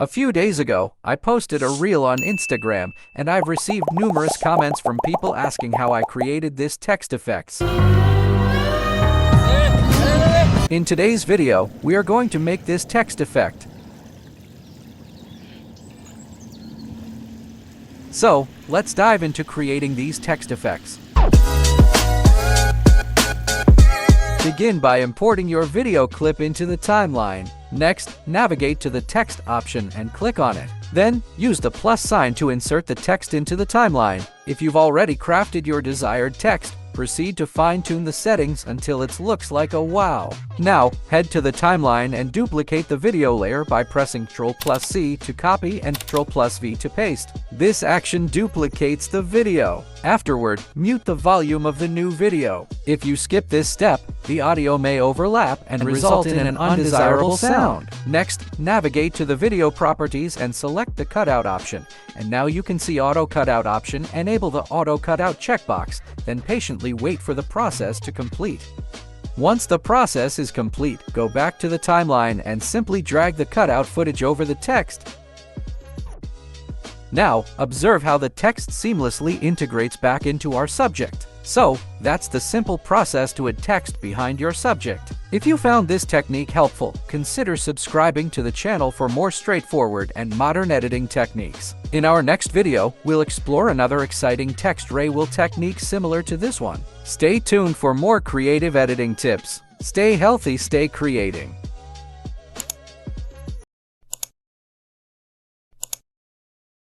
A few days ago, I posted a reel on Instagram, and I've received numerous comments from people asking how I created this text effects. In today's video, we are going to make this text effect. So, let's dive into creating these text effects. Begin by importing your video clip into the timeline. Next, navigate to the text option and click on it. Then, use the plus sign to insert the text into the timeline. If you've already crafted your desired text, proceed to fine-tune the settings until it looks like a wow. Now, head to the timeline and duplicate the video layer by pressing Ctrl+C to copy and Ctrl+V to paste. This action duplicates the video. Afterward, mute the volume of the new video. If you skip this step, the audio may overlap and result in an undesirable sound. Next, navigate to the video properties and select the cutout option. And now you can see auto cutout option. Enable the auto cutout checkbox, then patiently wait for the process to complete. Once the process is complete, go back to the timeline and simply drag the cutout footage over the text. Now, observe how the text seamlessly integrates back into our subject. So, that's the simple process to add text behind your subject. If you found this technique helpful, consider subscribing to the channel for more straightforward and modern editing techniques. In our next video, we'll explore another exciting text reveal technique similar to this one. Stay tuned for more creative editing tips. Stay healthy, stay creating.